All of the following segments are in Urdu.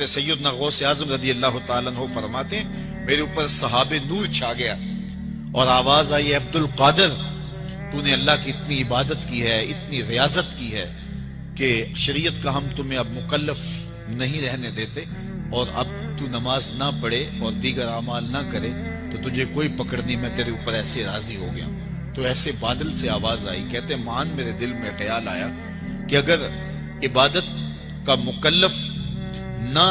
سیدنا غوث اعظم رضی اللہ تعالیٰ عنہ فرماتے ہیں میرے اوپر صحاب نور چھا گیا اور آواز آئی عبد القادر تو نے اللہ کی اتنی عبادت کی ہے، اتنی ریاضت کی ہے کہ شریعت کا ہم تمہیں اب مکلف نہیں رہنے دیتے، اور اب تو نماز نہ پڑھے اور دیگر اعمال نہ کرے تو تجھے کوئی پکڑ نہیں، میں تیرے اوپر ایسے راضی ہو گیا۔ تو ایسے بادل سے آواز آئی، کہتے مان میرے دل میں خیال آیا کہ اگر عبادت کا مکلف نہ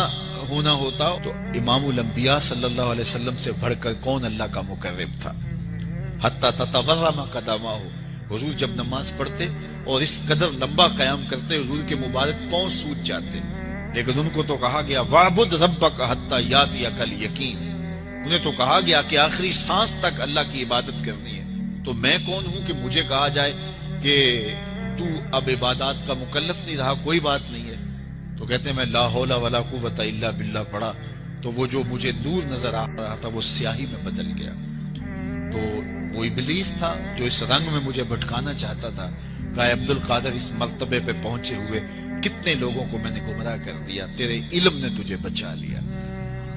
ہونا ہوتا تو امام الانبیاء صلی اللہ علیہ وسلم سے بڑھ کر کون اللہ کا مقرب تھا۔ حتی تتورم قدمہ، حضور جب نماز پڑھتے اور اس قدر لمبا قیام کرتے حضور کے مبارک پاؤں سوج جاتے، لیکن ان کو تو کہا گیا وَاعْبُدْ رَبَّكَ حَتَّى يَأْتِيَكَ الْيَقِينُ، انہیں تو کہا گیا کہ آخری سانس تک اللہ کی عبادت کرنی ہے۔ تو میں کون ہوں کہ مجھے کہا جائے کہ تو اب عبادات کا مکلف نہیں رہا، کوئی بات نہیں ہے۔ تو کہتے ہیں میں لا حول ولا قوت الا باللہ پڑھا تو وہ جو مجھے نور نظر آ رہا تھا وہ سیاہی میں بدل گیا۔ تو وہ ابلیس تھا جو اس رنگ میں مجھے بھٹکانا چاہتا تھا، کہا عبد القادر اس مرتبے پہ پہنچے ہوئے کتنے لوگوں کو میں نے گمراہ کر دیا، تیرے علم نے تجھے بچا لیا۔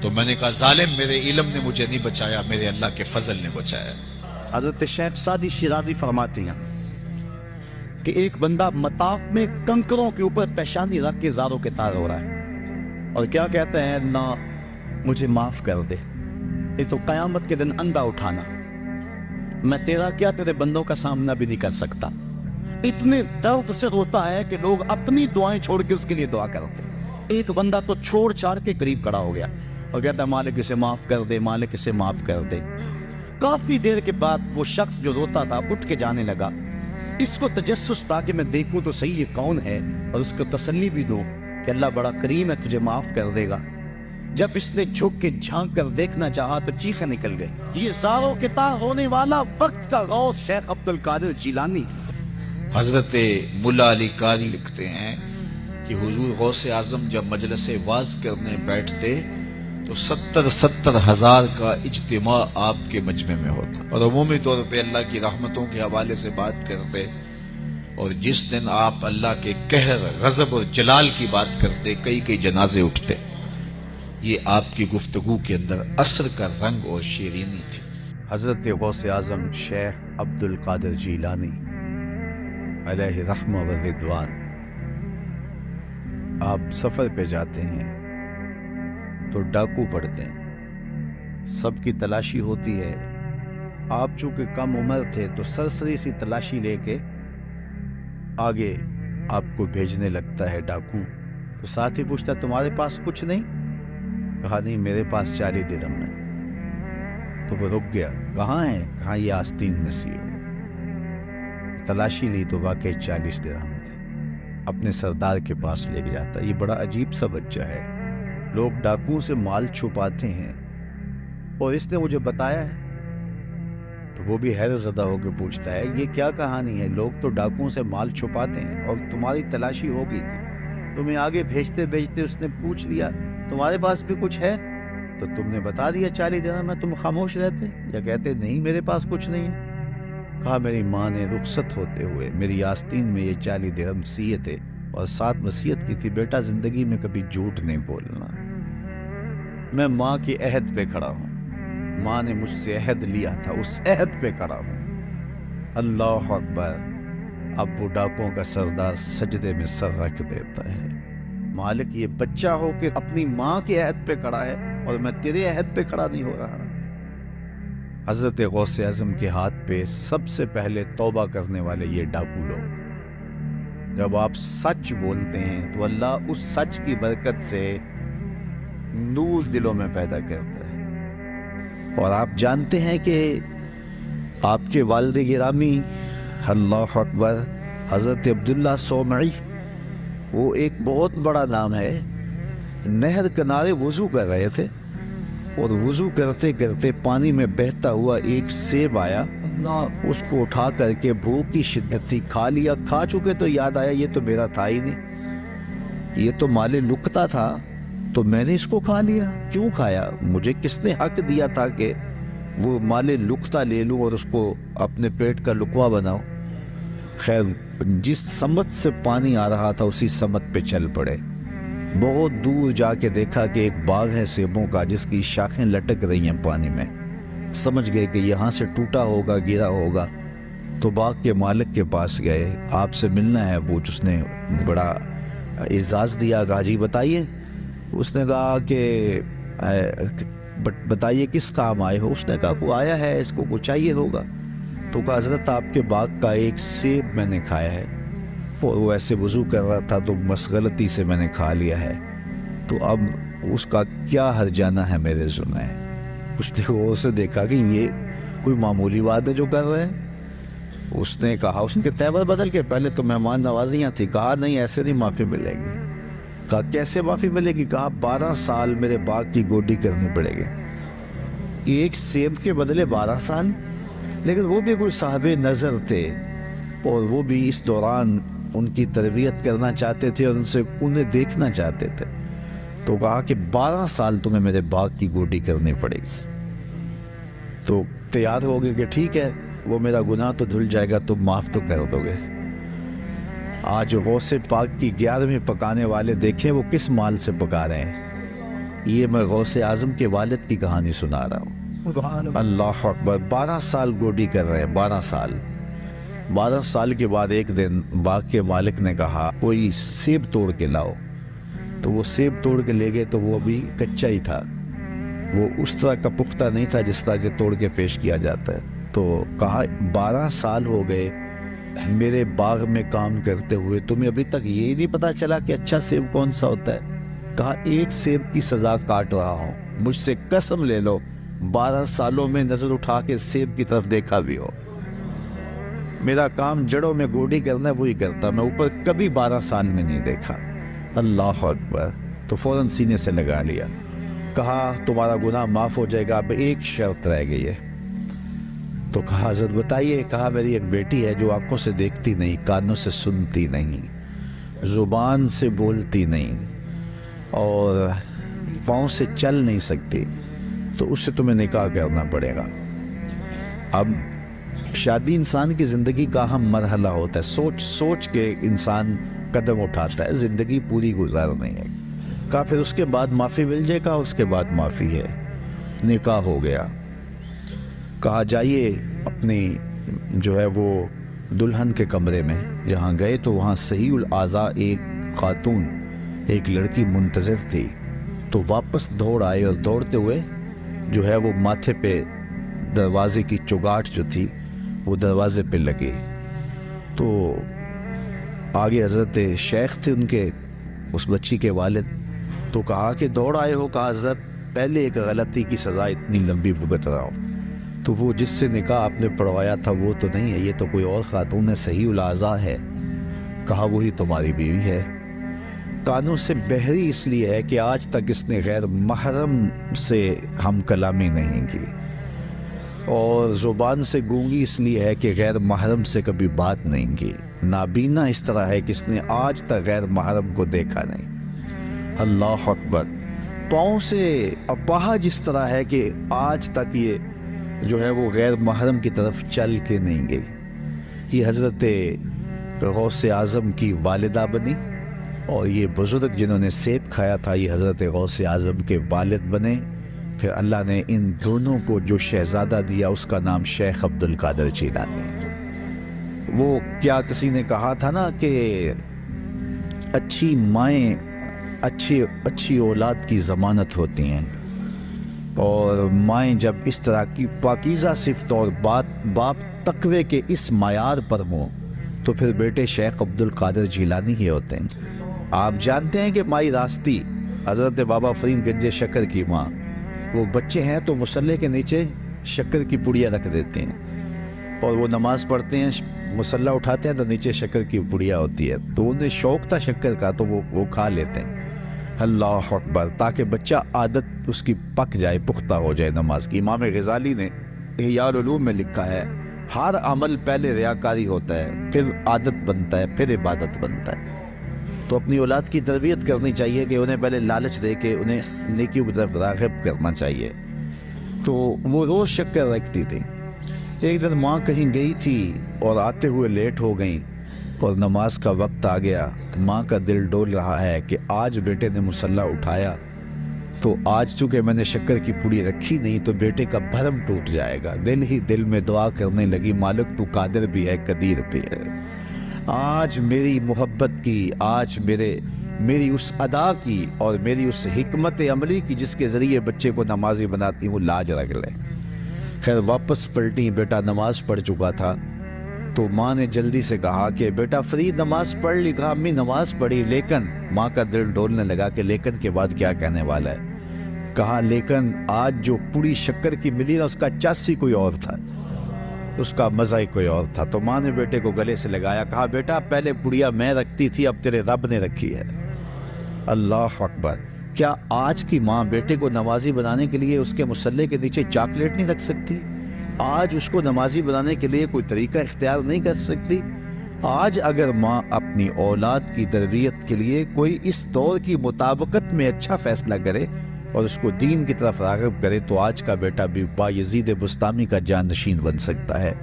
تو میں نے کہا ظالم میرے علم نے مجھے نہیں بچایا، میرے اللہ کے فضل نے بچایا۔ حضرت شیخ سعدی شیرازی فرماتے ہیں کہ ایک بندہ مطاف میں کنکروں کے اوپر پیشانی رکھ کے زاروں کے تار ہو رہا ہے اور کیا کہتے ہیں نہ مجھے معاف کر دے، یہ تو قیامت کے دن اندھا اٹھانا، میں تیرا کیا تیرے بندوں کا سامنا بھی نہیں کر سکتا۔ اتنے درد سے روتا ہے کہ لوگ اپنی دعائیں چھوڑ کے اس کے لیے دعا کرتے ہیں۔ ایک بندہ تو چھوڑ چھاڑ کے قریب کھڑا ہو گیا اور کہتا ہے مالک اسے معاف کر دے، مالک اسے معاف کر دے۔ کافی دیر کے بعد وہ شخص جو روتا تھا اٹھ کے جانے لگا، اس کو تجسس تھا کہ میں دیکھوں تو صحیح یہ کون ہے اور اس کو تسلی بھی دوں کہ اللہ بڑا کریم ہے تجھے معاف کر دے گا۔ جب اس نے جھک کے جھانک کر دیکھنا چاہا تو چیخیں نکل گئے، یہ زاروں کے تار ہونے والا وقت کا غوث شیخ عبد القادر جیلانی۔ حضرت ملا علی قاری لکھتے ہیں کہ حضور غوث اعظم جب مجلس واعظ کرنے بیٹھتے تو 70 ہزار کا اجتماع آپ کے مجمع میں ہوتا اور عمومی طور پہ اللہ کی رحمتوں کے حوالے سے بات کرتے، اور جس دن آپ اللہ کے قہر، غضب اور جلال کی بات کرتے کئی جنازے اٹھتے۔ یہ آپ کی گفتگو کے اندر اثر کا رنگ اور شیرینی تھی۔ حضرت غوث اعظم شیخ عبد القادر جیلانی علیہ رحمہ و رضوان، آپ سفر پہ جاتے ہیں تو ڈاکو پڑتے ہیں، سب کی تلاشی ہوتی ہے، آپ چونکہ کم عمر تھے تو سرسری سی تلاشی لے کے آگے آپ کو بھیجنے لگتا ہے ڈاکو۔ تو ساتھ ہی پوچھتا تمہارے پاس کچھ نہیں؟ کہا نہیں میرے پاس 40 درہم ہے۔ تو وہ رک گیا، کہاں ہے؟ کہا یہ آستین میں سی ہو۔ تلاشی لی تو واقعی 40 درہم تھے، اپنے سردار کے پاس لے کے جاتا۔ یہ بڑا عجیب سا بچہ ہے، لوگ ڈاکوؤں سے مال چھپاتے ہیں اور اس نے مجھے بتایا ہے۔ تو وہ بھی حیرت زدہ ہو کے پوچھتا ہے یہ کیا کہانی ہے؟ لوگ تو ڈاکوؤں سے مال چھپاتے ہیں اور تمہاری تلاشی ہو گئی تھی، تمہیں آگے بھیجتے بھیجتے اس نے پوچھ لیا تمہارے پاس بھی کچھ ہے؟ تو تم نے بتا دیا 40 درہم میں، تم خاموش رہتے یا کہتے نہیں میرے پاس کچھ نہیں ہے؟ کہا میری ماں نے رخصت ہوتے ہوئے میری آستین میں یہ 40 درہم سیے تھے اور ساتھ وصیت کی تھی بیٹا زندگی میں کبھی جھوٹ نہیں بولنا۔ میں ماں کی عہد پہ کھڑا ہوں، ماں نے مجھ سے عہد لیا تھا، اس عہد پہ کھڑا ہوں۔ اللہ اکبر۔ اب وہ ڈاکوؤں کا سردار سجدے میں سر رکھ دیتا ہے، مالک یہ بچہ ہو کہ اپنی ماں کے عہد پہ کھڑا ہے اور میں تیرے عہد پہ کھڑا نہیں ہو رہا۔ حضرت غوث اعظم کے ہاتھ پہ سب سے پہلے توبہ کرنے والے یہ ڈاکو لوگ۔ جب آپ سچ بولتے ہیں تو اللہ اس سچ کی برکت سے نور دلوں میں پیدا کرتا ہے۔ اور آپ جانتے ہیں کہ آپ کے والد گرامی اللہ اکبر حضرت عبداللہ سومعی، وہ ایک بہت بڑا نام ہے، نہر کنارے وضو کر رہے تھے اور وضو کرتے کرتے پانی میں بہتا ہوا ایک سیب آیا، اس کو اٹھا کر کے بھوک کی شدت تھی، کھا لیا، کھا چکے تو یاد آیا یہ تو میرا تھا ہی نہیں، یہ تو مال لقطہ تھا، تو میں نے اس کو کھا لیا۔ کیوں کھایا؟ مجھے کس نے حق دیا تھا کہ وہ مال لقطہ لے لوں اور اس کو اپنے پیٹ کا لقوہ بناؤ؟ خیر جس سمت سے پانی آ رہا تھا اسی سمت پہ چل پڑے بہت دور جا کے دیکھا کہ ایک باغ ہے سیبوں کا جس کی شاخیں لٹک رہی ہیں پانی میں. سمجھ گئے کہ یہاں سے ٹوٹا ہوگا، گرا ہوگا. تو باغ کے مالک کے پاس گئے، آپ سے ملنا ہے پوچھ. اس نے بڑا اعزاز دیا، کہا جی بتائیے. اس نے کہا کہ بتائیے کس کام آئے ہو. اس نے کہا کوئی آیا ہے، اس کو کچھ چاہیے ہوگا. تو کہا حضرت آپ کے باغ کا ایک سیب میں نے کھایا ہے، اور وہ ایسے وضو کر رہا تھا تو بس غلطی سے میں نے کھا لیا ہے، تو اب اس کا کیا ہرجانہ ہے میرے ذمہ. اس نے غور سے دیکھا کہ یہ کوئی معمولی بات ہے جو کر رہے ہیں. اس نے کہا، اس کے تیور بدل کے، پہلے تو مہمان نوازیاں تھی. کہا نہیں ایسے نہیں معافی ملے گی. کہا کیسے معافی ملے گی؟ کہا 12 سال میرے باغ کی گوڈی کرنی پڑے گی. ایک سیب کے بدلے 12 سال. لیکن وہ بھی کوئی صاحب نظر تھے، اور وہ بھی اس دوران ان کی تربیت کرنا چاہتے تھے اور انہیں دیکھنا چاہتے تھے. تو کہا کہ 12 سال تمہیں میرے باغ کی گوڈی کرنی پڑے گی. تو تیار ہو گئے کہ ٹھیک ہے، وہ میرا گناہ تو دھل جائے گا، تم معاف تو کر دو گے. آج غوث پاک کی 11ویں پکانے والے دیکھیں وہ کس مال سے پکا رہے ہیں. یہ میں غوث اعظم کے والد کی کہانی سنا رہا ہوں. اللہ اکبر. 12 سال گوڈی کر رہے ہیں، 12 سال. 12 سال کے بعد ایک دن باغ کے مالک نے کہا کوئی سیب توڑ کے لاؤ. تو وہ سیب توڑ کے لے گئے تو وہ ابھی کچا ہی تھا، وہ اس طرح کا پختہ نہیں تھا جس طرح کہ توڑ کے پیش کیا جاتا ہے. تو کہا 12 سال ہو گئے میرے باغ میں کام کرتے ہوئے، تمہیں ابھی تک یہ نہیں پتا چلا کہ اچھا سیب کون سا ہوتا ہے؟ کہا ایک سیب کی سزا کاٹ رہا ہوں، مجھ سے قسم لے لو 12 سالوں میں نظر اٹھا کے سیب کی طرف دیکھا بھی ہو. میرا کام جڑوں میں گوڈی کرنا ہے وہی کرتا، میں اوپر کبھی 12 سال میں نہیں دیکھا. اللہ اکبر. تو فوراً سینے سے لگا لیا. کہا تمہارا گناہ معاف ہو جائے گا، اب ایک شرط رہ گئی ہے. تو کہا حضرت بتائیے. کہا میری ایک بیٹی ہے جو آنکھوں سے دیکھتی نہیں، کانوں سے سنتی نہیں، زبان سے بولتی نہیں، اور پاؤں سے چل نہیں سکتی، تو اس سے تمہیں نکاح کرنا پڑے گا. اب شادی انسان کی زندگی کا اہم مرحلہ ہوتا ہے، سوچ سوچ کے انسان قدم اٹھاتا ہے، زندگی پوری گزارنی ہے. کہا پھر اس کے بعد معافی مل جائے گا. اس کے بعد معافی ہے. نکاح ہو گیا. کہا جائیے اپنی جو ہے وہ دلہن کے کمرے میں. جہاں گئے تو وہاں صحیح الاعضاء ایک خاتون، ایک لڑکی منتظر تھی. تو واپس دوڑ آئے اور دوڑتے ہوئے جو ہے وہ ماتھے پہ دروازے کی چگاٹ جو تھی وہ دروازے پہ لگی. تو آگے حضرت شیخ تھے ان کے، اس بچی کے والد. تو کہا کہ دوڑ آئے ہو؟ کہا حضرت پہلے ایک غلطی کی سزا اتنی لمبی بھگت رہا ہوں. تو وہ جس سے نکاح آپ نے پڑھوایا تھا وہ تو نہیں ہے، یہ تو کوئی اور خاتون ہے، صحیح الاعضاء ہے. کہا وہی تمہاری بیوی ہے. کانوں سے بہری اس لیے ہے کہ آج تک اس نے غیر محرم سے ہم کلامی نہیں کی، اور زبان سے گونگی اس لیے ہے کہ غیر محرم سے کبھی بات نہیں کی. نابینا اس طرح ہے کہ اس نے آج تک غیر محرم کو دیکھا نہیں. اللہ اکبر. پاؤں سے اپاہج اس طرح ہے کہ آج تک یہ جو ہے وہ غیر محرم کی طرف چل کے نہیں گئی. یہ حضرت غوث اعظم کی والدہ بنی، اور یہ بزرگ جنہوں نے سیب کھایا تھا یہ حضرت غوث اعظم کے والد بنے. پھر اللہ نے ان دونوں کو جو شہزادہ دیا اس کا نام شیخ عبد القادر جیلانی. وہ کیا کسی نے کہا تھا نا کہ اچھی مائیں اچھی اولاد کی ضمانت ہوتی ہیں، اور مائیں جب اس طرح کی پاکیزہ صفت اور باپ تقوی کے اس معیار پر ہوں تو پھر بیٹے شیخ عبد القادر جیلانی ہی ہوتے ہیں. آپ جانتے ہیں کہ مائی راستی حضرت بابا فرید گنج شکر کی ماں، وہ بچے ہیں تو مصلے کے نیچے شکر کی پڑیا رکھ دیتے ہیں، اور وہ نماز پڑھتے ہیں، مصلہ اٹھاتے ہیں تو نیچے شکر کی پڑیا ہوتی ہے. تو انہیں شوق تھا شکر کا تو وہ کھا لیتے ہیں. اللہ اکبر. تاکہ بچہ عادت اس کی پک جائے، پختہ ہو جائے نماز کی. امام غزالی نے احیاء العلوم میں لکھا ہے ہر عمل پہلے ریاکاری ہوتا ہے، پھر عادت بنتا ہے، پھر عبادت بنتا ہے. تو اپنی اولاد کی تربیت کرنی چاہیے کہ انہیں پہلے لالچ دے کے انہیں نیکی کی طرف راغب کرنا چاہیے. تو وہ روز شکر رکھتی تھی. ایک دن ماں کہیں گئی تھی اور آتے ہوئے لیٹ ہو گئیں، اور نماز کا وقت آ گیا، ماں کا دل ڈول رہا ہے کہ آج بیٹے نے مصلی اٹھایا تو آج چونکہ میں نے شکر کی پوڑی رکھی نہیں تو بیٹے کا بھرم ٹوٹ جائے گا۔ دل ہی دل میں دعا کرنے لگی، مالک تو قادر بھی ہے قدیر بھی ہے، آج میری محبت کی، آج میری اس ادا کی اور میری اس حکمت عملی کی جس کے ذریعے بچے کو نمازی بناتی ہوں، لاج رکھ لے۔ خیر واپس پلٹی، بیٹا نماز پڑھ چکا تھا تو ماں نے جلدی سے کہا کہ بیٹا فرید نماز پڑھ لی؟ کہا امی نماز پڑھی، لیکن ماں کا دل ڈولنے لگا کہ لیکن کے بعد کیا کہنے والا ہے۔ کہا لیکن آج جو پوڑی شکر کی ملی نا اس کا چاسی کوئی اور تھا، اس کا مزہ ہی کوئی اور تھا۔ تو ماں نے بیٹے کو گلے سے لگایا، کہا بیٹا پہلے پوڑیا میں رکھتی تھی، اب تیرے رب نے رکھی ہے۔ اللہ اکبر! کیا آج کی ماں بیٹے کو نمازی بنانے کے لیے اس کے مصلی کے نیچے چاکلیٹ نہیں رکھ سکتی؟ آج اس کو نمازی بنانے کے لیے کوئی طریقہ اختیار نہیں کر سکتی؟ آج اگر ماں اپنی اولاد کی تربیت کے لیے کوئی اس دور کی مطابقت میں اچھا فیصلہ کرے اور اس کو دین کی طرف راغب کرے تو آج کا بیٹا بھی بایزید بستامی کا جانشین بن سکتا ہے،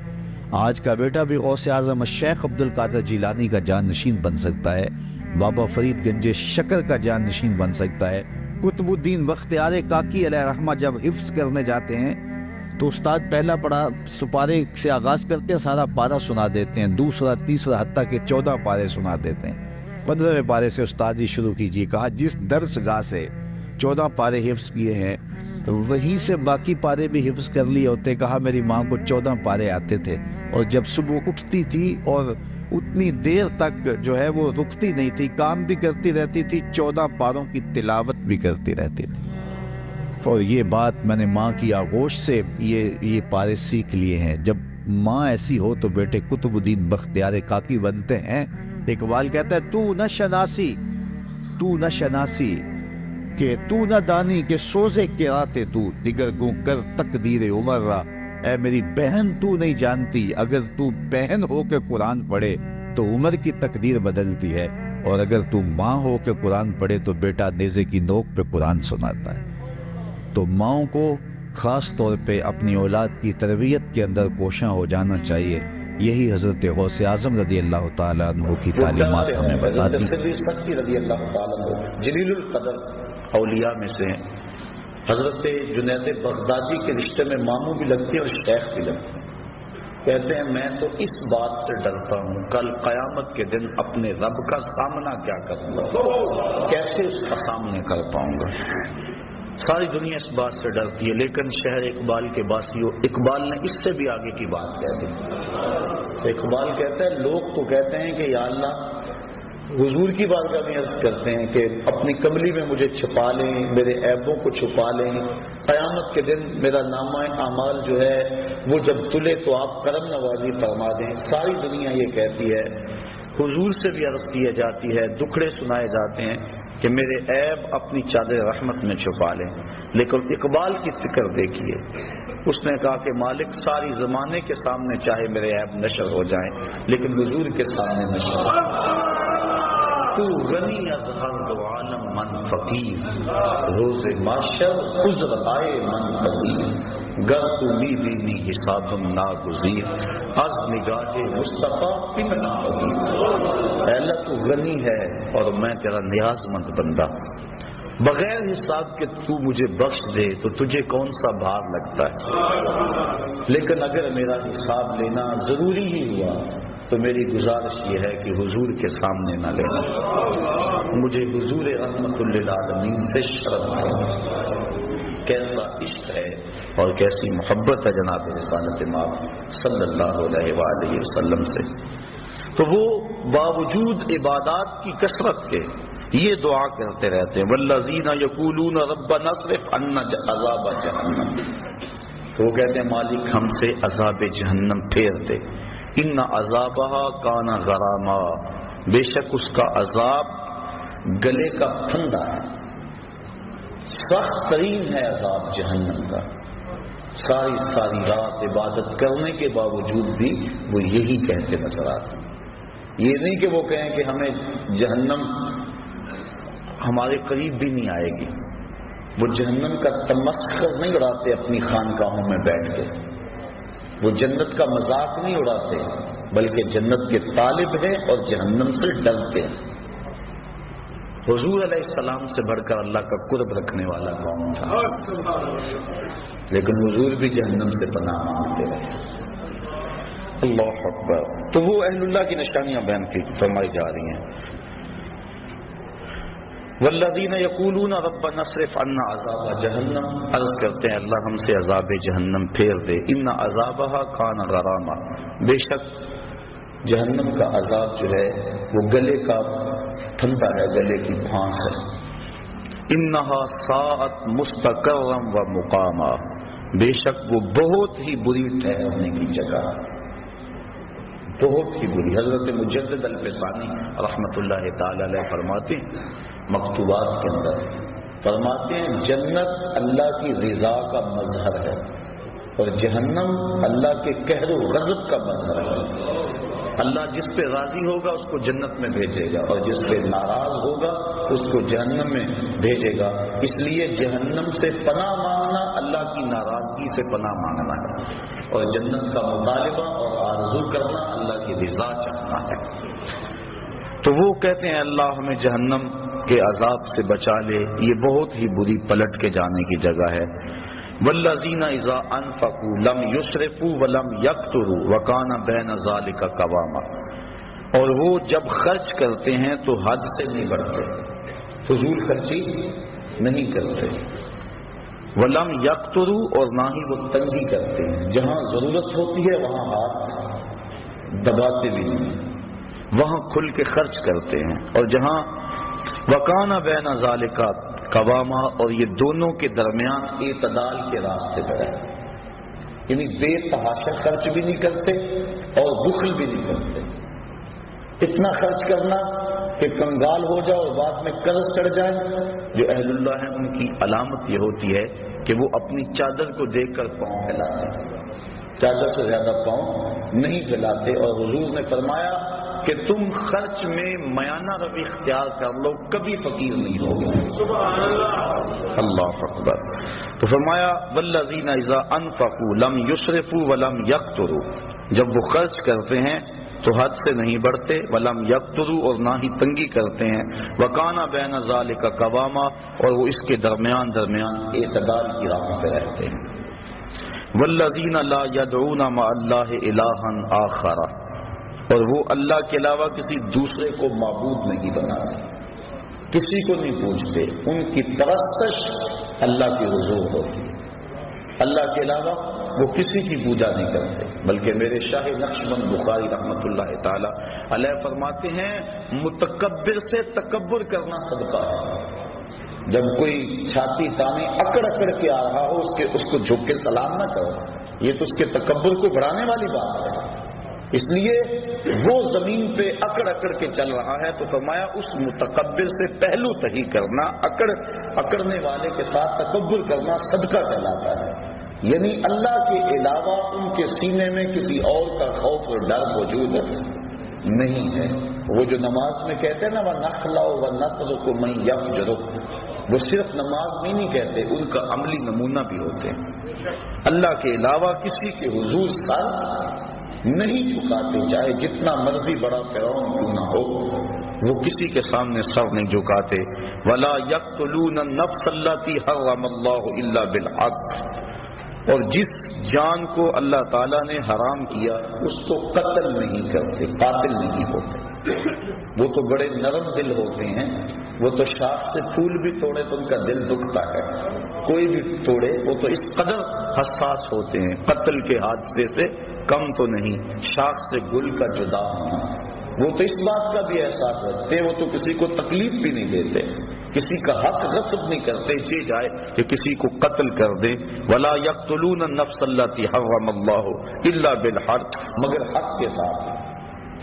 آج کا بیٹا بھی غوث اعظم الشیخ عبد القادر جیلانی کا جانشین بن سکتا ہے، بابا فرید گنج شکر کا جانشین بن سکتا ہے۔ قطب الدین بختیار کاکی علیہ رحمہ جب حفظ کرنے جاتے ہیں تو استاد پہلا پڑھا سپارے سے آغاز کرتے ہیں، سارا پارہ سنا دیتے ہیں، دوسرا تیسرا حتیٰ کہ 14 پارے سنا دیتے ہیں۔ 15ویں پارے سے استاد جی شروع کیجیے۔ کہا جس درس گاہ سے 14 پارے حفظ کیے ہیں تو وہیں سے باقی پارے بھی حفظ کر لیے ہوتے۔ کہا میری ماں کو 14 پارے آتے تھے اور جب صبح اٹھتی تھی اور اتنی دیر تک جو ہے وہ رکتی نہیں تھی، کام بھی کرتی رہتی تھی، 14 پاروں کی تلاوت بھی کرتی رہتی تھی۔ اور یہ بات میں نے ماں کی آغوش سے یہ پارے سیکھ لیے ہیں۔ جب ماں ایسی ہو تو بیٹے قطب الدین بختیار کاکی بنتے ہیں۔ اقبال کہتا ہے تو نہ شناسی کہ تو نہ دانی کہ سوزے کے آتے تو دیگر گوں کر تقدیر عمر را، اے میری بہن تو نہیں جانتی اگر تو بہن ہو کے قرآن پڑھے تو عمر کی تقدیر بدلتی ہے، اور اگر تو ماں ہو کے قرآن پڑھے تو بیٹا نیزے کی نوک پہ قرآن سناتا ہے۔ تو ماؤں کو خاص طور پہ اپنی اولاد کی تربیت کے اندر کوشاں ہو جانا چاہیے۔ یہی حضرت غوث اعظم رضی اللہ تعالیٰ عنہ کی تعلیمات ہمیں بتاتی ہیں۔ رضی اللہ تعالیٰ عنہ جلیل القدر اولیاء میں سے ہیں۔ حضرت جنید بغدادی کے رشتے میں ماموں بھی لگتے ہیں اور شیخ بھی لگتے ہیں۔ کہتے ہیں میں تو اس بات سے ڈرتا ہوں کل قیامت کے دن اپنے رب کا سامنا کیا کروں گا، کیسے اس کا سامنے کر پاؤں گا۔ ساری دنیا اس بات سے ڈرتی ہے، لیکن شہر اقبال کے باسیوں، اقبال نے اس سے بھی آگے کی بات کہہ دی۔ اقبال کہتا ہے لوگ تو کہتے ہیں کہ یا اللہ حضور کی بارگاہ میں عرض کرتے ہیں کہ اپنی کملی میں مجھے چھپا لیں، میرے عیبوں کو چھپا لیں، قیامت کے دن میرا نامہ اعمال جو ہے وہ جب تلے تو آپ کرم نوازی فرما دیں۔ ساری دنیا یہ کہتی ہے، حضور سے بھی عرض کی جاتی ہے، دکھڑے سنائے جاتے ہیں کہ میرے عیب اپنی چادر رحمت میں چھپا لیں، لیکن اقبال کی فکر دیکھیے، اس نے کہا کہ مالک ساری زمانے کے سامنے چاہے میرے عیب نشر ہو جائیں لیکن حضور کے سامنے نشر ہو۔ تو غنی از ہر دو عالم من فقیر، روز محشر عذر آئے من پذیر، گر تو می بینی حساب ناگزیر، از نگاہ مصطفیٰ پمنا پذیر۔ اے اللہ تو غنی ہے اور میں تیرا نیاز مند بندہ، بغیر حساب کے تو مجھے بخش دے تو تجھے کون سا بھار لگتا ہے، لیکن اگر میرا حساب لینا ضروری ہی ہوا تو میری گزارش یہ ہے کہ حضور کے سامنے نہ لینا، مجھے حضور رحمت للعالمین سے شرط ہے۔ کیسا عشق ہے اور کیسی محبت ہے جناب رسالت مآب صلی اللہ علیہ وآلہ وسلم سے۔ تو وہ باوجود عبادات کی کثرت کے یہ دعا کرتے رہتے ہیں، والذین یقولون ربنا اصرف عنا عذاب جہنم، وہ کہتے ہیں مالک ہم سے عذاب جہنم پھیر دے، ان عذابہا کان غراما، بے شک اس کا عذاب گلے کا پھندا ہے، سخت ترین ہے عذاب جہنم کا۔ ساری رات عبادت کرنے کے باوجود بھی وہ یہی کہتے نظر آتے ہیں۔ یہ نہیں کہ وہ کہیں کہ ہمیں جہنم ہمارے قریب بھی نہیں آئے گی، وہ جہنم کا تمسخر نہیں اڑاتے اپنی خانقاہوں میں بیٹھ کے، وہ جنت کا مذاق نہیں اڑاتے، بلکہ جنت کے طالب ہیں اور جہنم سے ڈرتے ہیں۔ حضور علیہ السلام سے بڑھ کر اللہ کا قرب رکھنے والا کون تھا؟ لیکن حضور بھی جہنم سے پناہ مانگتے رہے۔ اللہ اکبر۔ تو وہ اہل اللہ کی نشانیاں بیان کی فرمائی جا رہی ہیں۔ والذین یقولون ربنا اصرف عنا عذاب جہنم، عرض کرتے ہیں اللہ ہم سے عذاب جہنم پھیر دے، ان عذابها کان غراما، بے شک جہنم کا عذاب جو ہے وہ گلے کا ٹھنڈا ہے، گلے کی پھانس ہے۔ انہا ساعت مستقرا و مقاما، بے شک وہ بہت ہی بری ٹھہرنے کی جگہ، بہت ہی بری۔ حضرت مجدد الفسانی رحمۃ اللہ تعالی علیہ فرماتے ہیں مکتوبات کے اندر، فرماتے ہیں جنت اللہ کی رضا کا مظہر ہے اور جہنم اللہ کے قہر و غضب کا مظہر ہے۔ اللہ جس پہ راضی ہوگا اس کو جنت میں بھیجے گا اور جس پہ ناراض ہوگا اس کو جہنم میں بھیجے گا۔ اس لیے جہنم سے پناہ مانگنا اللہ کی ناراضگی سے پناہ مانگنا ہے، اور جنت کا مطالبہ اور آرزو کرنا اللہ کی رضا چاہنا ہے۔ تو وہ کہتے ہیں اللہ ہمیں جہنم کے عذاب سے بچا لے، یہ بہت ہی بری پلٹ کے جانے کی جگہ ہے۔ والذین اذا انفقوا لم یسرفوا ولم یقتروا وکان بین ذلک قواما، اور وہ جب خرچ کرتے ہیں تو حد سے نہیں بڑھتے، فضول خرچی نہیں کرتے، ولم یقتروا اور نہ ہی وہ تنگی کرتے ہیں، جہاں ضرورت ہوتی ہے وہاں ہاتھ دباتے بھی نہیں، وہاں کھل کے خرچ کرتے ہیں، اور جہاں وکان بین ذلک قواما، اور یہ دونوں کے درمیان اعتدال کے راستے پر ہے، یعنی بے تحاشا خرچ بھی نہیں کرتے اور بخل بھی نہیں کرتے۔ اتنا خرچ کرنا کہ کنگال ہو جائے اور بعد میں قرض چڑھ جائے۔ جو اہل اللہ ہیں ان کی علامت یہ ہوتی ہے کہ وہ اپنی چادر کو دیکھ کر پاؤں پھیلاتے ہیں، چادر سے زیادہ پاؤں نہیں پھیلاتے، اور حضور نے فرمایا کہ تم خرچ میں میانہ روی اختیار کر لو، کبھی فقیر نہیں ہوگے۔ اللہ اکبر۔ تو فرمایا والذین اذا انفقوا لم یسرفوا ولم یقتروا، جب وہ خرچ کرتے ہیں تو حد سے نہیں بڑھتے، ولم یقتروا اور نہ ہی تنگی کرتے ہیں، وکان بین ذلک قواما اور وہ اس کے درمیان اعتدال کی راہ پہ رہتے ہیں۔ والذین لا یدعون مع اللہ الہا آخر، اور وہ اللہ کے علاوہ کسی دوسرے کو معبود نہیں بناتے، کسی کو نہیں پوجتے، ان کی پرستش اللہ کی حضور ہوتی ہے، اللہ کے علاوہ وہ کسی کی پوجا نہیں کرتے۔ بلکہ میرے شاہ نقشبند بخاری رحمۃ اللہ تعالی علیہ فرماتے ہیں متکبر سے تکبر کرنا صدقہ ہے۔ جب کوئی چھاتی تانے اکڑ کے آ رہا ہو اس کو جھک کے سلام نہ کرو، یہ تو اس کے تکبر کو بڑھانے والی بات ہے۔ اس لیے وہ زمین پہ اکڑ کے چل رہا ہے تو فرمایا اس متکبر سے پہلو تہی کرنا، اکڑنے والے کے ساتھ تکبر کرنا صدقہ کہلاتا ہے، یعنی اللہ کے علاوہ ان کے سینے میں کسی اور کا خوف اور ڈر موجود نہیں ہے۔ وہ جو نماز میں کہتے ہیں نا وَنَخْلَعُ وَنَتْرُكُ مَن يَفْجُرُكُ، وہ صرف نماز میں نہیں کہتے، ان کا عملی نمونہ بھی ہوتے ہیں۔ اللہ کے علاوہ کسی کے حضور سر نہیں جھکاتے، چاہے جتنا مرضی بڑا فرعون کیوں نہ ہو، وہ کسی کے سامنے سر نہیں جھکاتے۔ ولا یقتلون النفس التي حرم اللہ الا بالحق، اور جس جان کو اللہ تعالیٰ نے حرام کیا اس کو قتل نہیں کرتے، قاتل نہیں ہوتے۔ وہ تو بڑے نرم دل ہوتے ہیں، وہ تو شاخ سے پھول بھی توڑے تو ان کا دل دکھتا ہے، کوئی بھی توڑے، وہ تو اس قدر حساس ہوتے ہیں، قتل کے حادثے سے کم تو نہیں، شاخ سے گل کا جدا ہونا۔ وہ تو اس بات کا بھی احساس رکھتے، وہ تو کسی کو تکلیف بھی نہیں دیتے، کسی کا حق غصب نہیں کرتے، چاہے جائے کہ کسی کو قتل کر دیں۔ ولا یقتلون النفس التي حرم اللہ الا بالحق، مگر حق کے ساتھ۔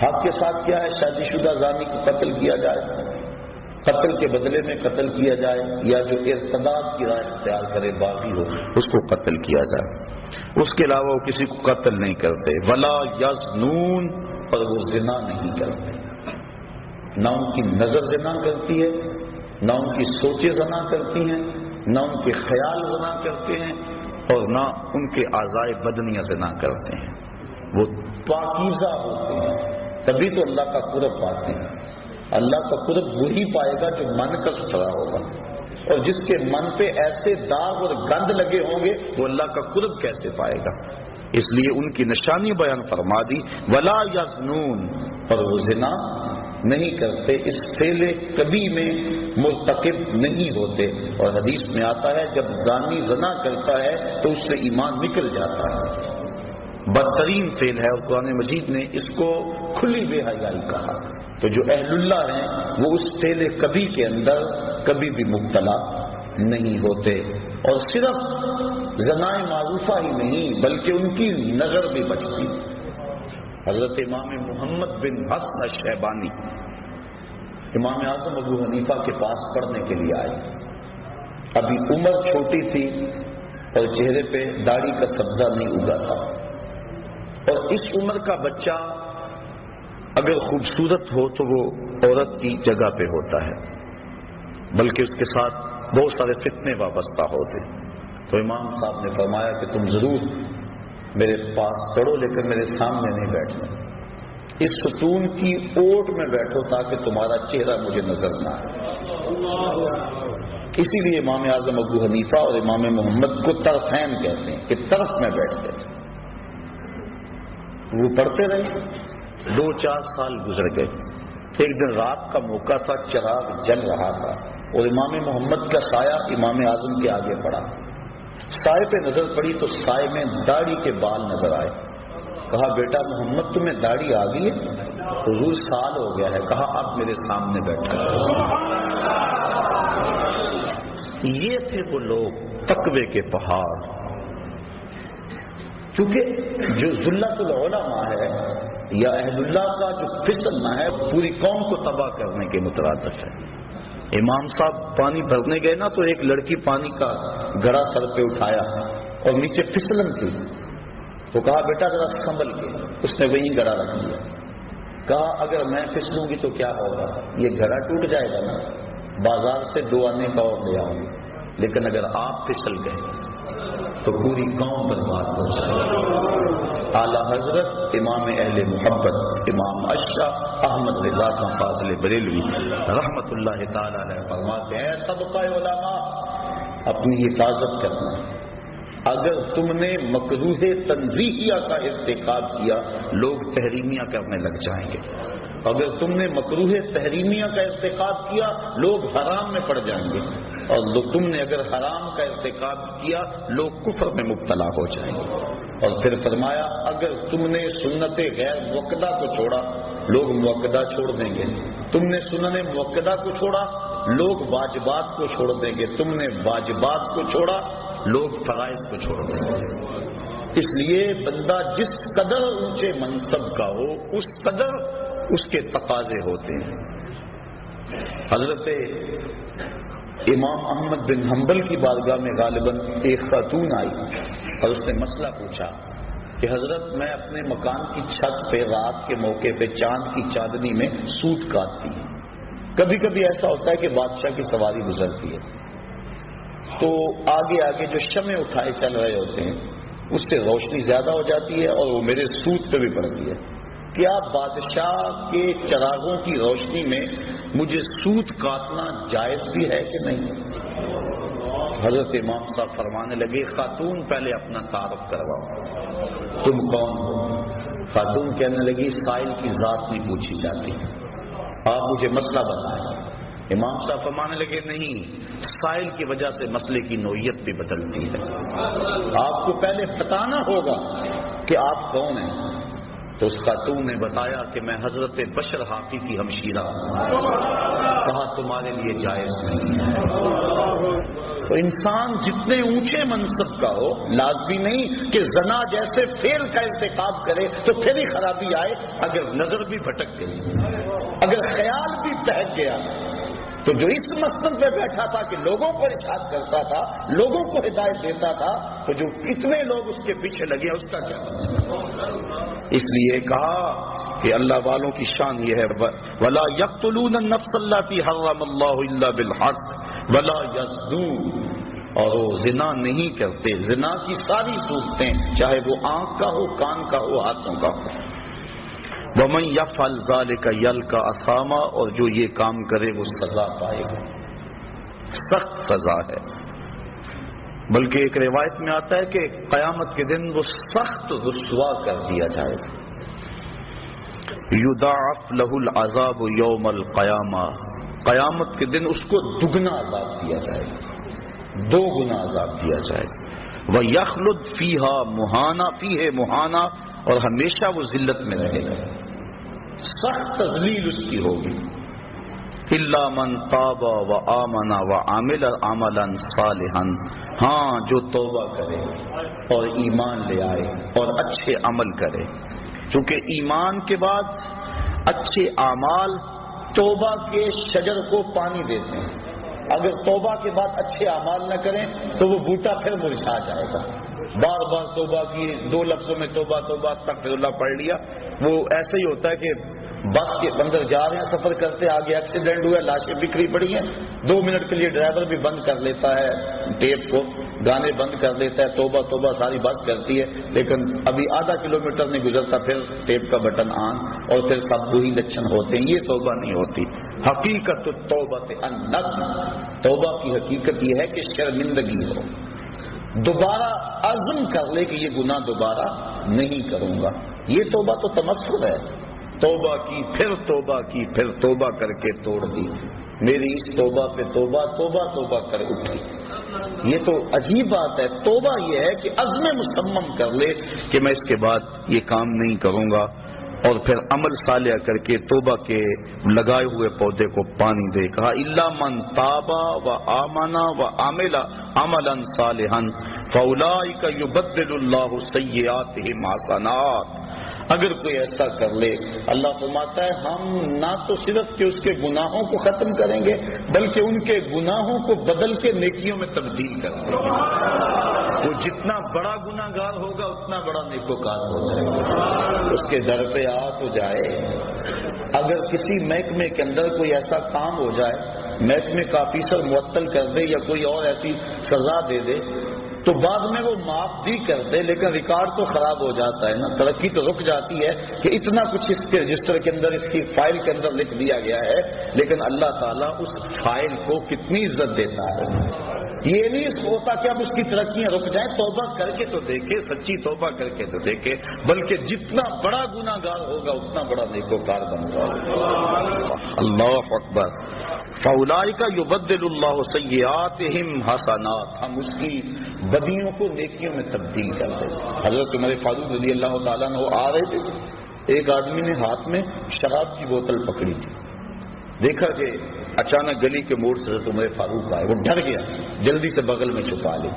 حق کے ساتھ کیا ہے؟ شادی شدہ زانی کو قتل کیا جائے، قتل کے بدلے میں قتل کیا جائے، یا جو ارتداد کی رائے اختیار کرے باغی ہو اس کو قتل کیا جائے، اس کے علاوہ وہ کسی کو قتل نہیں کرتے۔ ولا یزنون، اور وہ زنا نہیں کرتے، نہ ان کی نظر زنا کرتی ہے، نہ ان کی سوچیں زنا کرتی ہیں، نہ ان کے خیال زنا کرتے ہیں، اور نہ ان کے اعضائے بدنیاں زنا کرتے ہیں۔ وہ پاکیزہ ہوتے ہیں تبھی تو اللہ کا قرب پاتے ہیں. اللہ کا قرب وہی پائے گا جو من کا ستھرا ہوگا، اور جس کے من پہ ایسے داغ اور گند لگے ہوں گے وہ اللہ کا قرب کیسے پائے گا؟ اس لیے ان کی نشانی بیان فرما دی. ولا یزنون، اور وہ زنا نہیں کرتے، اس فعل کبھی میں مرتکب نہیں ہوتے. اور حدیث میں آتا ہے جب زانی زنا کرتا ہے تو اس سے ایمان نکل جاتا ہے. بدترین فعل ہے، اور قرآن مجید نے اس کو کھلی بے حیائی کہا. تو جو اہل اللہ ہیں وہ اس فعل کبھی کے اندر کبھی بھی مبتلا نہیں ہوتے. اور صرف زنائے معروفہ ہی نہیں بلکہ ان کی نظر بھی بچتی. حضرت امام محمد بن حسن الشیبانی امام اعظم ابو حنیفہ کے پاس پڑھنے کے لیے آئے. ابھی عمر چھوٹی تھی اور چہرے پہ داڑھی کا سبزہ نہیں اگا تھا. اور اس عمر کا بچہ اگر خوبصورت ہو تو وہ عورت کی جگہ پہ ہوتا ہے، بلکہ اس کے ساتھ بہت سارے فتنے وابستہ ہوتے. تو امام صاحب نے فرمایا کہ تم ضرور میرے پاس چڑھو لیکن میرے سامنے نہیں بیٹھنا، اس ستون کی اوٹ میں بیٹھو تاکہ تمہارا چہرہ مجھے نظر نہ آئے. اسی لیے امام اعظم ابو حنیفہ اور امام محمد کو طرفین کہتے ہیں کہ طرف میں بیٹھتے تھے. وہ پڑھتے رہے، 2-4 سال گزر گئے. ایک دن رات کا موقع تھا، چراغ جل رہا تھا اور امام محمد کا سایہ امام اعظم کے آگے پڑا. سائے پہ نظر پڑی تو سائے میں داڑھی کے بال نظر آئے. کہا بیٹا محمد تمہیں داڑھی آ گئی ہے؟ حضور سال ہو گیا ہے. کہا اب میرے سامنے بیٹھا. یہ تھے وہ لوگ تقوی کے پہاڑ. کیونکہ جو ذلت العلماء ہے یا اہل اللہ کا جو پھسلنا ہے پوری قوم کو تباہ کرنے کے مترادف ہے. امام صاحب پانی بھرنے گئے نا تو ایک لڑکی پانی کا گڑا سر پہ اٹھایا اور نیچے پھسلن تھی. تو کہا بیٹا ذرا سنبھل کے. اس نے وہیں گڑا رکھ دیا. کہا اگر میں پھسلوں گی تو کیا ہوگا؟ یہ گڑا ٹوٹ جائے گا نا، بازار سے 2 آنے کا اور لے آؤں گی. لیکن اگر آپ پھسل گئے تو پوری قوم برباد ہو جائے. اعلیٰ حضرت امام اہل محبت امام اشرف احمد رضا خان فاضل بریلوی رحمت اللہ تعالی علیہ فرماتے ہیں طبقہ علماء اپنی حفاظت کرنا. اگر تم نے مکروہ تنزیہیہ کا ارتکاب کیا لوگ تحریمیہ کرنے لگ جائیں گے. اگر تم نے مکروہ تحریمیہ کا ارتکاب کیا لوگ حرام میں پڑ جائیں گے. اور تم نے اگر حرام کا ارتکاب کیا لوگ کفر میں مبتلا ہو جائیں گے. اور پھر فرمایا اگر تم نے سنت غیر موقدہ کو چھوڑا لوگ موقدہ چھوڑ دیں گے. تم نے سنن موقدہ کو چھوڑا لوگ واجبات کو چھوڑ دیں گے. تم نے واجبات کو چھوڑا لوگ فرائض کو چھوڑ دیں گے. اس لیے بندہ جس قدر اونچے منصب کا ہو اس قدر اس کے تقاضے ہوتے ہیں. حضرت امام احمد بن حنبل کی بارگاہ میں غالباً ایک خاتون آئی اور اس نے مسئلہ پوچھا کہ حضرت میں اپنے مکان کی چھت پہ رات کے موقع پہ چاند کی چاندنی میں سوت کاٹتی ہوں. کبھی کبھی ایسا ہوتا ہے کہ بادشاہ کی سواری گزرتی ہے تو آگے آگے جو شمع اٹھائے چل رہے ہوتے ہیں اس سے روشنی زیادہ ہو جاتی ہے اور وہ میرے سوت پہ بھی پڑتی ہے. کیا بادشاہ کے چراغوں کی روشنی میں مجھے سوت کاٹنا جائز بھی ہے کہ نہیں؟ حضرت امام صاحب فرمانے لگے خاتون پہلے اپنا تعارف کرواؤ، تم کون ہو؟ خاتون کہنے لگی سائل کی ذات نہیں پوچھی جاتی، آپ مجھے مسئلہ بتائیں. امام صاحب فرمانے لگے نہیں، سائل کی وجہ سے مسئلے کی نوعیت بھی بدلتی ہے. آپ کو پہلے بتانا ہوگا کہ آپ کون ہیں. تو اس خاتون نے بتایا کہ میں حضرت بشر حافی کی ہمشیرہ ہوں. کہا تمہارے لیے جائز نہیں ہے. تو انسان جتنے اونچے منصب کا ہو لازمی نہیں کہ زنا جیسے فعل کا ارتکاب کرے تو پھر ہی خرابی آئے. اگر نظر بھی بھٹک گئی، اگر خیال بھی بہک گیا تو جو اس مسجد پہ بیٹھا تھا کہ لوگوں کو ارشاد کرتا تھا، لوگوں کو ہدایت دیتا تھا، تو جو کتنے لوگ اس کے پیچھے لگے اس کا کیا مطلب؟ اس لیے کہا کہ اللہ والوں کی شان یہ ہے وَلَا يَقْتُلُونَ النَّفْسَ الَّتِي حَرَّمَ اللَّهُ إِلَّا بِالْحَقِّ وَلَا يَزْنُونَ، اور وہ زنا نہیں کرتے. زنا کی ساری صورتیں چاہے وہ آنکھ کا ہو، کان کا ہو، ہاتھوں کا ہو، وَمَن يَفْعَلْ ذَلِكَ يَلْقَ أَثَامًا، اور جو یہ کام کرے وہ سزا پائے گا، سخت سزا ہے۔ بلکہ ایک روایت میں آتا ہے کہ قیامت کے دن وہ سخت رسوا کر دیا جائے گا۔ یضاعف لہ العذاب یوم القیامہ، قیامت کے دن اس کو دگنا عذاب دیا جائے گا، 2 گنا عذاب دیا جائے گا۔ وَيَخْلُدْ فِيهَا مُهَانًا، فِيهِ مُهَانًا، اور ہمیشہ وہ ذلت میں رہے گا، سخت تذلیل اس کی ہوگی۔ إِلَّا مَن تَابَ وَآمَنَ وَعَمِلَ عَمَلًا صَالِحًا، ہاں جو توبہ کرے اور ایمان لے آئے اور اچھے عمل کرے، کیونکہ ایمان کے بعد اچھے اعمال توبہ کے شجر کو پانی دیتے ہیں۔ اگر توبہ کے بعد اچھے اعمال نہ کریں تو وہ بوٹا پھر مرجھا جائے گا۔ بار بار توبہ کی، 2 لفظوں میں توبہ توبہ استغفر اللہ پڑھ لیا، وہ ایسے ہی ہوتا ہے کہ بس کے اندر جا رہے ہیں، سفر کرتے، آگے ایکسیڈنٹ ہوا، لاشیں بکھری پڑی ہیں، 2 منٹ کے لیے ڈرائیور بھی بند کر لیتا ہے ٹیپ کو، گانے بند کر لیتا ہے، توبہ توبہ ساری بس کرتی ہے، لیکن ابھی آدھا کلومیٹر نہیں گزرتا پھر ٹیپ کا بٹن آن، اور پھر سب وہی لچھن ہوتے ہیں۔ یہ توبہ نہیں ہوتی۔ حقیقت توبہ الندم، توبہ کی حقیقت یہ ہے کہ شرمندگی ہو، دوبارہ عزم کر لے کہ یہ گناہ دوبارہ نہیں کروں گا۔ یہ توبہ تو تمسخر ہے، توبہ کی پھر توبہ کی پھر توبہ کر کے توڑ دی، میری اس توبہ پہ توبہ، توبہ توبہ کر اٹھی۔ یہ تو عجیب بات ہے۔ توبہ یہ ہے کہ عزم مصمم کر لے کہ میں اس کے بعد یہ کام نہیں کروں گا، اور پھر عمل صالح کر کے توبہ کے لگائے ہوئے پودے کو پانی دے۔ کہا الا من تاب وآمن وعمل عملا صالحا فاولئک یبدل اللہ سیئاتہم حسنات۔ اگر کوئی ایسا کر لے، اللہ فرماتا ہے ہم نہ تو صرف کہ اس کے گناہوں کو ختم کریں گے بلکہ ان کے گناہوں کو بدل کے نیکیوں میں تبدیل کر دیں گے۔ وہ جتنا بڑا گناہ گار ہوگا اتنا بڑا نیکوکار ہو جائے گا، اس کے در پہ آ تو جائے۔ اگر کسی محکمے کے اندر کوئی ایسا کام ہو جائے، محکمے کا آفیسر معطل کر دے یا کوئی اور ایسی سزا دے دے تو بعد میں وہ معاف بھی کر دے، لیکن ریکارڈ تو خراب ہو جاتا ہے نا، ترقی تو رک جاتی ہے کہ اتنا کچھ اس کے رجسٹر کے اندر، اس کی فائل کے اندر لکھ دیا گیا ہے، لیکن اللہ تعالیٰ اس فائل کو کتنی عزت دیتا ہے۔ یہ نہیں ہوتا کہ اب اس کی ترقیاں رک جائیں، توبہ کر کے تو دیکھے، سچی توبہ کر کے تو دیکھے، بلکہ جتنا بڑا گناہ گار ہوگا اتنا بڑا نیکوکار بن جائے۔ اللہ اکبر۔ فاولئک یبدل اللہ سیئاتہم حسنات، ہم اس کی بدیوں کو نیکیوں میں تبدیل کر دیں۔ حضرت عمر فاروق رضی اللہ تعالیٰ عنہ آ رہے تھے، ایک آدمی نے ہاتھ میں شراب کی بوتل پکڑی تھی، دیکھا کہ اچانک گلی کے موڑ سے حضرت عمر فاروق آئے، وہ ڈر گیا، جلدی سے بغل میں چھپا لی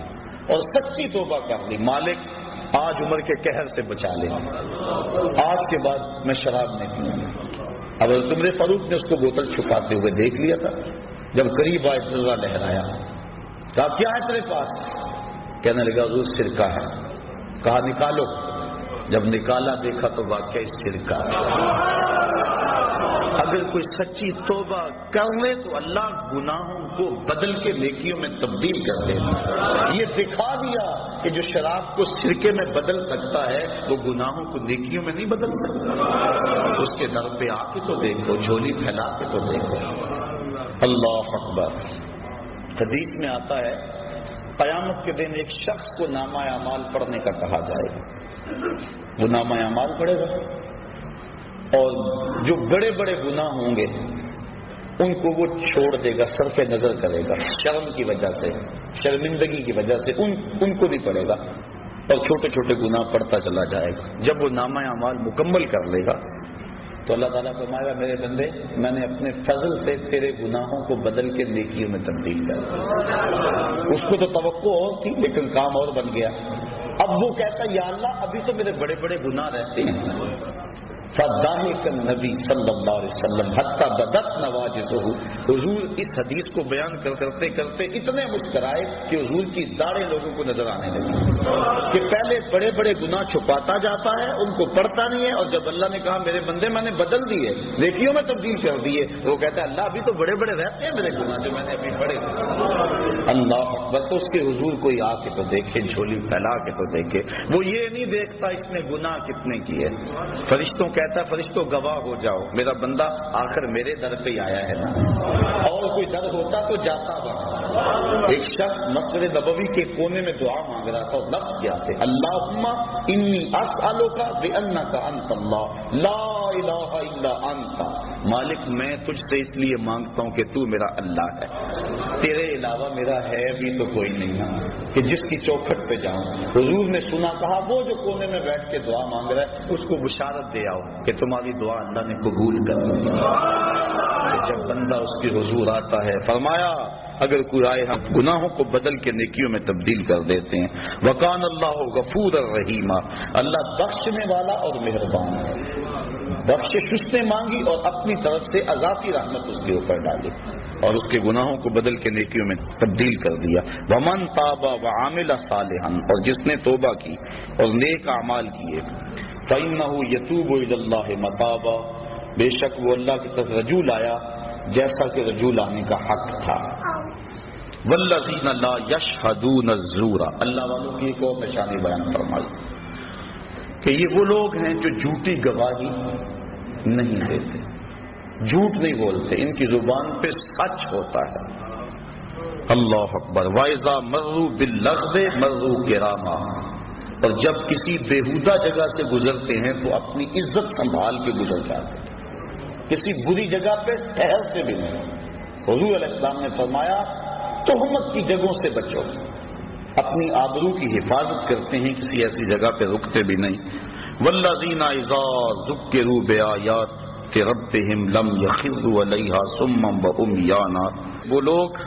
اور سچی توبہ کر لی، مالک آج عمر کے قہر سے بچا لے، آج کے بعد میں شراب نہیں پیوں گا۔ اب حضرت عمر فاروق نے اس کو بوتل چھپاتے ہوئے دیکھ لیا تھا، جب قریب آئے ذرا لہرایا، کہا کیا ہے تیرے پاس؟ کہنے لگا حضور سرکہ ہے۔ کہا نکالو، جب نکالا دیکھا تو واقعی سرکہ ہے۔ اگر کوئی سچی توبہ کر لے تو اللہ گناہوں کو بدل کے نیکیوں میں تبدیل کر دے۔ یہ دکھا دیا کہ جو شراب کو سرکے میں بدل سکتا ہے وہ گناہوں کو نیکیوں میں نہیں بدل سکتا۔ اس کے در پہ آ کے تو دیکھو، جھولی پھیلا کے تو دیکھو۔ اللہ اکبر۔ حدیث میں آتا ہے قیامت کے دن ایک شخص کو نامہ اعمال پڑھنے کا کہا جائے گا، وہ نامہ اعمال پڑھے گا، اور جو بڑے بڑے گناہ ہوں گے ان کو وہ چھوڑ دے گا، صرف نظر کرے گا، شرم کی وجہ سے، شرمندگی کی وجہ سے ان کو نہیں پڑے گا، اور چھوٹے چھوٹے گناہ پڑھتا چلا جائے گا۔ جب وہ نامہ اعمال مکمل کر لے گا تو اللہ تعالیٰ فرمائے گا میرے بندے میں نے اپنے فضل سے تیرے گناہوں کو بدل کے نیکیوں میں تبدیل کر دیا۔ اس کو تو توقع اور تھی لیکن کام اور بن گیا۔ اب وہ کہتا یا اللہ ابھی تو میرے بڑے بڑے گناہ رہتے ہیں۔ فَضَاحِكَ النبی صلی اللہ علیہ وسلم حتی بدت نواجزہ، حضور اس حدیث کو بیان کرتے کرتے اتنے مسکرائے کہ حضور کی داڑھیں لوگوں کو نظر آنے لگی کہ پہلے بڑے بڑے گناہ چھپاتا جاتا ہے، ان کو پڑھتا نہیں ہے، اور جب اللہ نے کہا میرے بندے میں نے بدل دیے، نیکیوں میں تبدیل کر دیے، وہ کہتا ہے اللہ ابھی تو بڑے بڑے رہتے ہیں میرے گناہ جو میں نے ابھی پڑھے۔ اللہ اکبر۔ تو اس کے حضور کوئی آ کے تو دیکھے، جھولی پھیلا کے تو کو دیکھے، وہ یہ نہیں دیکھتا اس نے گناہ کتنے کیے۔ فرشتوں کہتا ہے فرشتوں گواہ ہو جاؤ، میرا بندہ آخر میرے در پہ آیا ہے نا، اور کوئی در ہوتا تو جاتا وہاں۔ ایک شخص مسجد نبوی کے کونے میں دعا مانگ رہا تھا، اور لفظ کیا تھے؟ اللہم انی اسألک بانک انت اللہ لا الہ الا انت، مالک میں تجھ سے اس لیے مانگتا ہوں کہ تو میرا اللہ ہے، تیرے علاوہ میرا ہے بھی تو کوئی نہیں نا کہ جس کی چوکھٹ پہ جاؤں۔ حضور نے سنا، کہا وہ جو کونے میں بیٹھ کے دعا مانگ رہا ہے اس کو بشارت دے آؤ کہ تمہاری دعا اللہ نے قبول کر لی۔ جب بندہ اس کی حضور آتا ہے، فرمایا اگر کوئی آئے ہم گناہوں کو بدل کے نیکیوں میں تبدیل کر دیتے ہیں۔ وکان اللہ غفور الرحیم، اللہ بخشنے والا اور مہربان ہے۔ بخشش اس نے مانگی اور اپنی طرف سے اضافی رحمت اس کے اوپر ڈالی اور اس کے گناہوں کو بدل کے نیکیوں میں تبدیل کر دیا۔ ومن تاب وعمل صالحا، اور جس نے توبہ کی اور نیک اعمال کیے، فإنہ یتوب الی اللہ متابا، بے شک وہ اللہ کی طرف رجوع آیا جیسا کہ رجوع آنے کا حق تھا۔ والذین لا یشہدون الزور، اللہ والوں کی ایک اور نشانی بیان فرمائی کہ یہ وہ لوگ ہیں جو جھوٹی گواہی نہیں دیتے، جھوٹ نہیں بولتے، ان کی زبان پہ سچ ہوتا ہے۔ اللہ اکبر۔ وَإِذَا مَرُّوا بِاللَّغْوِ مَرُّوا كِرَامًا، اور جب کسی بیہودہ جگہ سے گزرتے ہیں تو اپنی عزت سنبھال کے گزر جاتے ہیں، کسی بری جگہ پہ ٹھہرتے بھی نہیں۔ حضور علیہ السلام نے فرمایا تہمت کی جگہوں سے بچو، اپنی آبرو کی حفاظت کرتے ہیں، کسی ایسی جگہ پہ رکتے بھی نہیں۔ والذین اذا ذکروا بآیات ربہم لم یخروا علیہا صما وعمیانا، وہ لوگ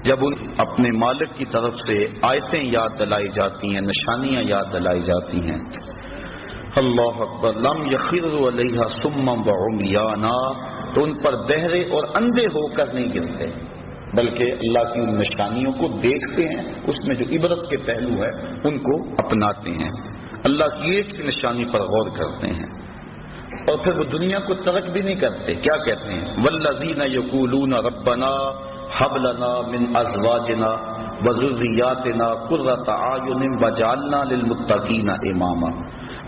جب ان اپنے مالک کی طرف سے آیتیں یاد دلائی جاتی ہیں، نشانیاں یاد دلائی جاتی ہیں، اللہ اکبر، لم یخروا علیہا صما وعمیانا، تو ان پر بہرے اور اندھے ہو کر نہیں گرتے، بلکہ اللہ کی ان نشانیوں کو دیکھتے ہیں، اس میں جو عبرت کے پہلو ہے ان کو اپناتے ہیں، اللہ کی ایک نشانی پر غور کرتے ہیں، اور پھر وہ دنیا کو ترک بھی نہیں کرتے۔ کیا کہتے ہیں؟ والذین یقولون ربنا هب لنا من ازواجنا وذریاتنا قرۃ اعین واجعلنا للمتقین اماما،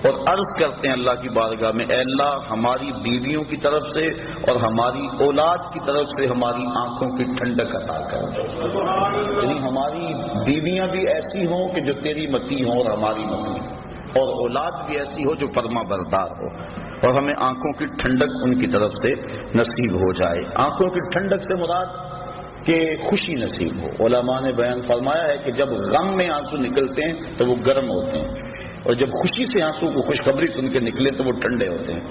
اور عرض کرتے ہیں اللہ کی بارگاہ میں، اے اللہ ہماری بیویوں کی طرف سے اور ہماری اولاد کی طرف سے ہماری آنکھوں کی ٹھنڈک عطا کر دے، یعنی ہماری بیویاں بھی ایسی ہوں کہ جو تیری متی ہوں اور ہماری متی، اور اولاد بھی ایسی ہو جو فرما بردار ہو، اور ہمیں آنکھوں کی ٹھنڈک ان کی طرف سے نصیب ہو جائے۔ آنکھوں کی ٹھنڈک سے مراد کہ خوشی نصیب ہو۔ علماء نے بیان فرمایا ہے کہ جب غم میں آنسو نکلتے ہیں تو وہ گرم ہوتے ہیں، اور جب خوشی سے آنسو کو خوشخبری سن کے نکلے تو وہ ٹھنڈے ہوتے ہیں۔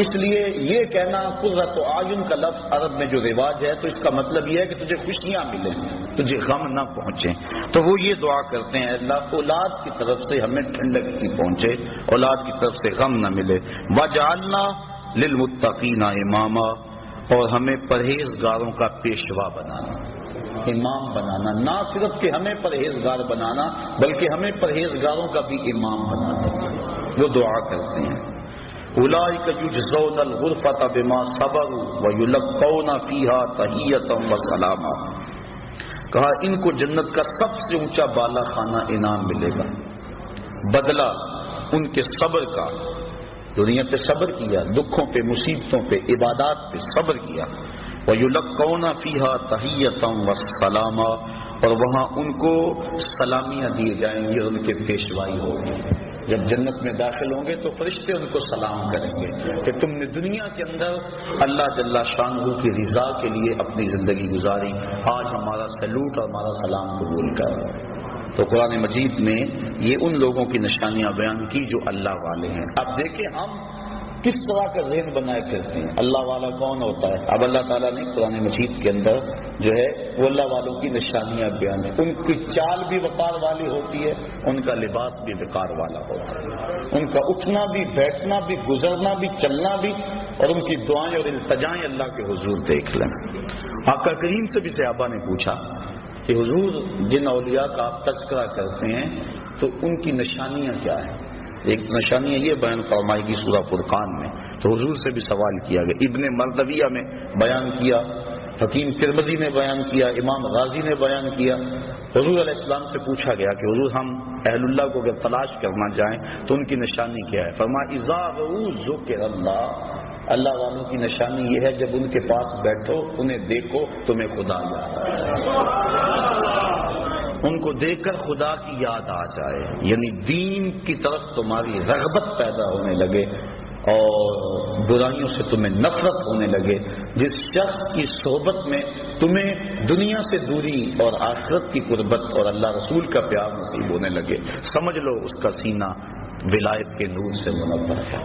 اس لیے یہ کہنا قرۃ اعین کا لفظ عرب میں جو رواج ہے، تو اس کا مطلب یہ ہے کہ تجھے خوشیاں ملیں، تجھے غم نہ پہنچے۔ تو وہ یہ دعا کرتے ہیں، اللہ اولاد کی طرف سے ہمیں ٹھنڈک کی پہنچے، اولاد کی طرف سے غم نہ ملے۔ وَجَعَلْنَا لِلْمُتَّقِينَ اماما، اور ہمیں پرہیزگاروں کا پیشوا بنانا، امام بنانا، نہ صرف کہ ہمیں پرہیزگار بنانا بلکہ ہمیں پرہیزگاروں کا بھی امام بنانا۔ وہ دعا کرتے ہیں اولئک یجزون الغرفۃ بما صبروا ویلقون فیہا تحیۃ وسلاما، کہا ان کو جنت کا سب سے اونچا بالا خانہ انعام ملے گا، بدلہ ان کے صبر کا، دنیا پہ صبر کیا، دکھوں پہ، مصیبتوں پہ، عبادات پہ صبر کیا، وَيُلَقَّوْنَ فِيهَا تَحِيَّةً وَالسَّلَامًا، اور وہاں ان کو سلامیاں دی جائیں گی اور ان کے پیشوائی ہوگی۔ جب جنت میں داخل ہوں گے تو فرشتے ان کو سلام کریں گے کہ تم نے دنیا کے اندر اللہ جل شانہ کی رضا کے لیے اپنی زندگی گزاری، آج ہمارا سلوٹ اور ہمارا سلام قبول کر۔ تو قرآن مجید میں یہ ان لوگوں کی نشانیاں بیان کی جو اللہ والے ہیں۔ اب دیکھیں ہم کس طرح کا ذہن بنائے پھرتے ہیں، اللہ والا کون ہوتا ہے؟ اب اللہ تعالیٰ نے قرآن مجید کے اندر جو ہے وہ اللہ والوں کی نشانیاں بیان، ان کی چال بھی وقار والی ہوتی ہے، ان کا لباس بھی وقار والا ہوتا ہے، ان کا اٹھنا بھی، بیٹھنا بھی، گزرنا بھی، چلنا بھی، اور ان کی دعائیں اور التجائیں اللہ کے حضور دیکھ لیں۔ آقا کریم سے بھی صحابہ نے پوچھا کہ حضور جن اولیاء کا آپ تذکرہ کرتے ہیں تو ان کی نشانیاں کیا ہیں؟ ایک نشانیاں یہ بیان فرمائی گی سورہ فرقان میں، تو حضور سے بھی سوال کیا گیا، ابن مردویہ میں بیان کیا حکیم ترمذی نے بیان کیا، امام غازی نے بیان کیا۔ حضور علیہ السلام سے پوچھا گیا کہ حضور ہم اہل اللہ کو اگر تلاش کرنا جائیں تو ان کی نشانی کیا ہے؟ فرمایا اذا رؤوا ذکر اللہ، اللہ والوں کی نشانی یہ ہے جب ان کے پاس بیٹھو، انہیں دیکھو، تمہیں خدا یاد آ جائے، ان کو دیکھ کر خدا کی یاد آ جائے، یعنی دین کی طرف تمہاری رغبت پیدا ہونے لگے اور برائیوں سے تمہیں نفرت ہونے لگے۔ جس شخص کی صحبت میں تمہیں دنیا سے دوری اور آخرت کی قربت اور اللہ رسول کا پیار نصیب ہونے لگے، سمجھ لو اس کا سینہ ولایت کے نور سے منور ہے۔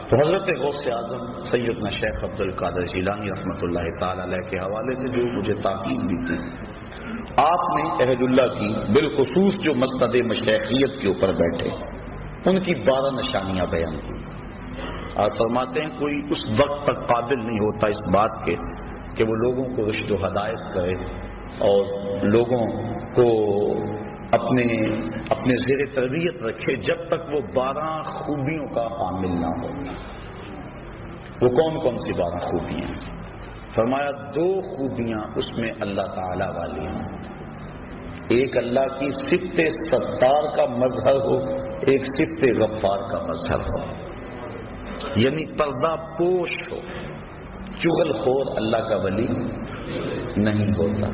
تو حضرت غوث اعظم سیدنا شیخ عبد القادر جیلانی رحمۃ اللہ تعالی علیہ کے حوالے سے جو مجھے تاکید بھی تھی، آپ نے عہد اللہ کی بالخصوص جو مسند مشیخیت کے اوپر بیٹھے ان کی 12 نشانیاں بیان کی، اور فرماتے ہیں کوئی اس وقت تک قابل نہیں ہوتا اس بات کے کہ وہ لوگوں کو رشد و ہدایت کرے اور لوگوں کو اپنے زیر تربیت رکھے جب تک وہ 12 خوبیوں کا حامل نہ ہو۔ وہ کون کون سی 12 خوبیاں؟ فرمایا 2 خوبیاں اس میں اللہ تعالی والی ہیں، ایک اللہ کی صفت ستار کا مظہر ہو، ایک صفت غفار کا مظہر ہو، یعنی پردہ پوش ہو، چغل خور اللہ کا ولی نہیں ہوتا۔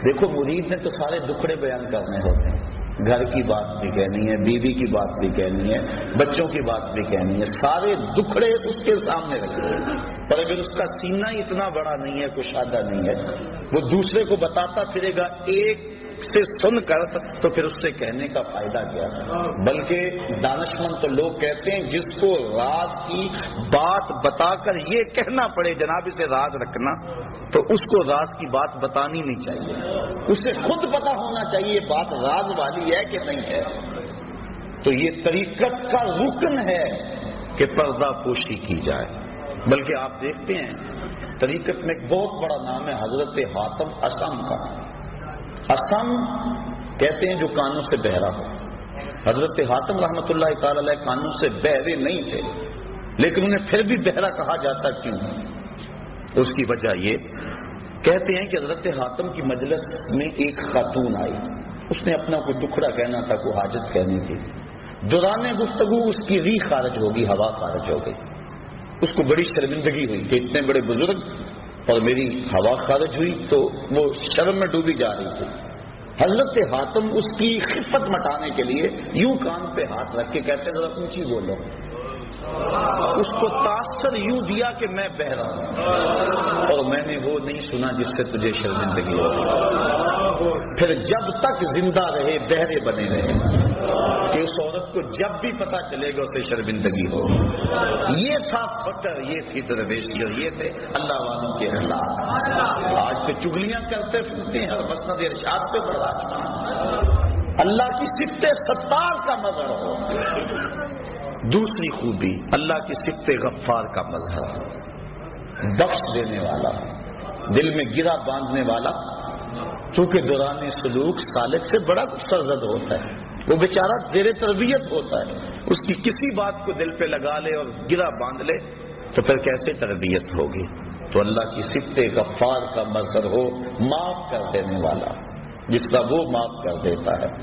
دیکھو مرید نے تو سارے دکھڑے بیان کرنے ہوتے ہیں، گھر کی بات بھی کہنی ہے، بیوی کی بات بھی کہنی ہے، بچوں کی بات بھی کہنی ہے، سارے دکھڑے اس کے سامنے رکھے ہیں، پر اگر اس کا سینہ اتنا بڑا نہیں ہے، کشادہ نہیں ہے، وہ دوسرے کو بتاتا پھرے گا ایک سے سن کر تو پھر اس سے کہنے کا فائدہ کیا؟ بلکہ دانشمند تو لوگ کہتے ہیں جس کو راز کی بات بتا کر یہ کہنا پڑے جناب اسے راز رکھنا، تو اس کو راز کی بات بتانی نہیں چاہیے، اسے خود پتا ہونا چاہیے بات راز والی ہے کہ نہیں ہے۔ تو یہ طریقت کا رکن ہے کہ پردہ پوشی کی جائے۔ بلکہ آپ دیکھتے ہیں طریقت میں ایک بہت بڑا نام ہے حضرت حاتم اسم کا۔ اسم کہتے ہیں جو کانوں سے بہرا ہو۔ حضرت حاتم رحمۃ اللہ تعالی علیہ کانوں سے بہرے نہیں تھے، لیکن انہیں پھر بھی بہرا کہا جاتا کیوں؟ اس کی وجہ یہ کہتے ہیں کہ حضرت حاتم کی مجلس میں ایک خاتون آئی، اس نے اپنا کوئی دکھڑا کہنا تھا، کوئی حاجت کہنی تھی، دوران گفتگو اس کی ری خارج ہوگی، ہوا خارج ہو گئی، اس کو بڑی شرمندگی ہوئی کہ اتنے بڑے بزرگ اور میری ہوا خارج ہوئی، تو وہ شرم میں ڈوبی جا رہی تھی۔ حضرت حاتم اس کی خفت مٹانے کے لیے یوں کان پہ ہاتھ رکھ کے کہتے ہیں ذرا اونچی بولو، اس کو تاثر یوں دیا کہ میں بہہ رہا ہوں اور میں نے وہ نہیں سنا جس سے تجھے شرمندگی ہو۔ پھر جب تک زندہ رہے بہرے بنے رہے کہ اس عورت کو جب بھی پتا چلے گا اسے شرمندگی ہو۔ یہ تھا فقر، یہ تھی درویشی، اور یہ تھے اللہ والوں کے اخلاق۔ آج تو چگلیاں کرتے پھرتے ہیں اور مسند ارشاد پہ بڑھا اللہ کی صفت ستار کا مظہر ہو۔ دوسری خوبی اللہ کی صفت غفار کا مظہر، بخش دینے والا، دل میں گرا باندھنے والا، چونکہ دوران سلوک سالک سے بڑا کچھ سرزد ہوتا ہے، وہ بیچارہ زیر تربیت ہوتا ہے، اس کی کسی بات کو دل پہ لگا لے اور گرا باندھ لے تو پھر کیسے تربیت ہوگی؟ تو اللہ کی صفت غفار کا مظہر ہو، معاف کر دینے والا، جس طرح وہ معاف کر دیتا ہے۔